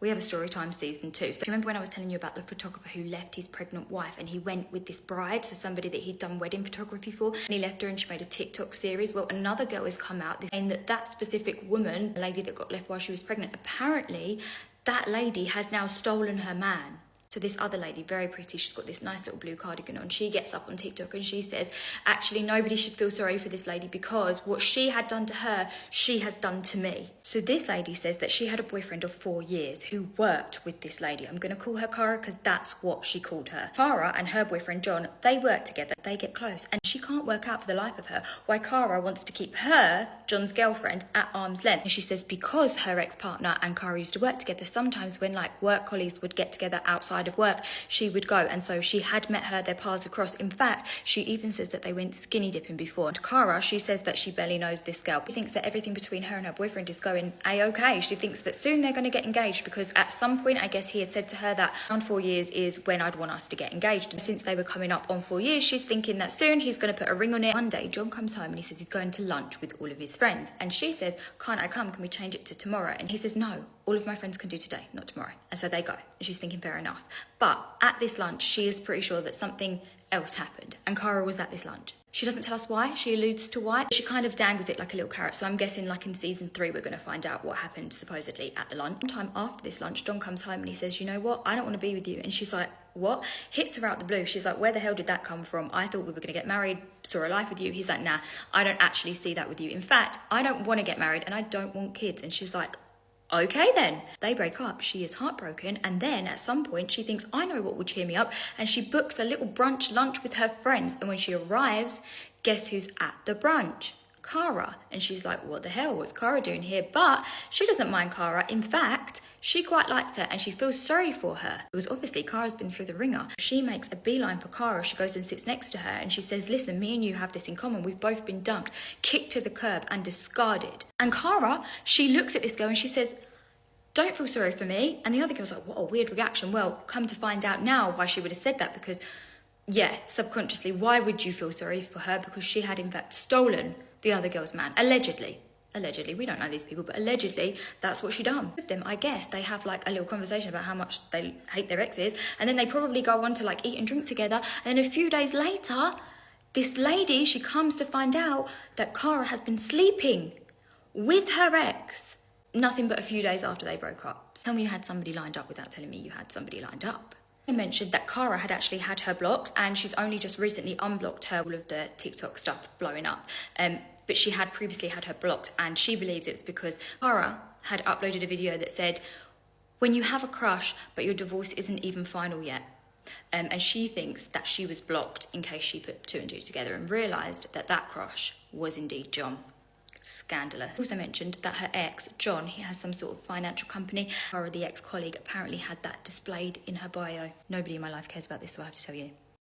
We have a Storytime season 2. So remember when I was telling you about the photographer who left his pregnant wife and he went with this bride, so somebody that he'd done wedding photography for, and he left her and she made a TikTok series? Well, another girl has come out saying that that specific woman, the lady that got left while she was pregnant, apparently that lady has now stolen her man. So this other lady, very pretty, she's got this nice little blue cardigan on. She gets up on TikTok and she says, actually, nobody should feel sorry for this lady because what she had done to her, she has done to me. So this lady says that she had a boyfriend of 4 years who worked with this lady. I'm going to call her Cara because that's what she called her. Cara and her boyfriend, John, they work together. They get close. And she can't work out for the life of her why Cara wants to keep her, John's girlfriend, at arm's length. And she says because her ex-partner and Cara used to work together, sometimes when like work colleagues would get together outside of work, she would go, and so she had met her, their paths across. In fact, she even says that they went skinny dipping before. And Cara, she says that she barely knows this girl. She thinks that everything between her and her boyfriend is going a-okay. She thinks that soon they're going to get engaged because at some point, I guess he had said to her that around 4 years is when I'd want us to get engaged. And since they were coming up on 4 years, she's thinking that soon he's going to put a ring on it. One day, John comes home and he says he's going to lunch with all of his friends. And she says, can't I come? Can we change it to tomorrow? And he says, no, all of my friends can do today, not tomorrow. And so they go. And she's thinking, fair enough. But at this lunch, she is pretty sure that something else happened. And Cara was at this lunch. She doesn't tell us why. She alludes to why. She kind of dangles it like a little carrot. So I'm guessing like in season 3, we're going to find out what happened supposedly at the lunch. Sometime after this lunch, John comes home and he says, you know what? I don't want to be with you. And she's like, what? Hits her out the blue. She's like, where the hell did that come from? I thought we were going to get married, saw a life with you. He's like, nah, I don't actually see that with you. In fact, I don't want to get married and I don't want kids. And she's like, okay then. They break up. She is heartbroken. And then at some point she thinks, I know what will cheer me up. And she books a little brunch lunch with her friends. And when she arrives, guess who's at the brunch? Cara. And she's like, what the hell? What's Cara doing here? But she doesn't mind Cara. In fact, she quite likes her and she feels sorry for her because obviously Cara's been through the ringer. She makes a beeline for Cara. She goes and sits next to her and she says, listen, me and you have this in common. We've both been dunked, kicked to the curb and discarded. And Cara, she looks at this girl and she says, don't feel sorry for me. And the other girl's like, what a weird reaction. Well, come to find out now why she would have said that because, yeah, subconsciously, why would you feel sorry for her? Because she had in fact stolen the other girl's man, allegedly. Allegedly, we don't know these people, but allegedly, that's what she done. With them, I guess, they have like a little conversation about how much they hate their exes, and then they probably go on to like eat and drink together, and then a few days later, this lady, she comes to find out that Cara has been sleeping with her ex, nothing but a few days after they broke up. Tell me you had somebody lined up without telling me you had somebody lined up. I mentioned that Cara had actually had her blocked, and she's only just recently unblocked her, all of the TikTok stuff blowing up. But she had previously had her blocked, and she believes it's because Cara had uploaded a video that said, when you have a crush, but your divorce isn't even final yet. And she thinks that she was blocked in case she put 2 and 2 together and realised that that crush was indeed John. Scandalous. Also mentioned that her ex, John, he has some sort of financial company. Cara, the ex-colleague, apparently had that displayed in her bio. Nobody in my life cares about this, so I have to tell you.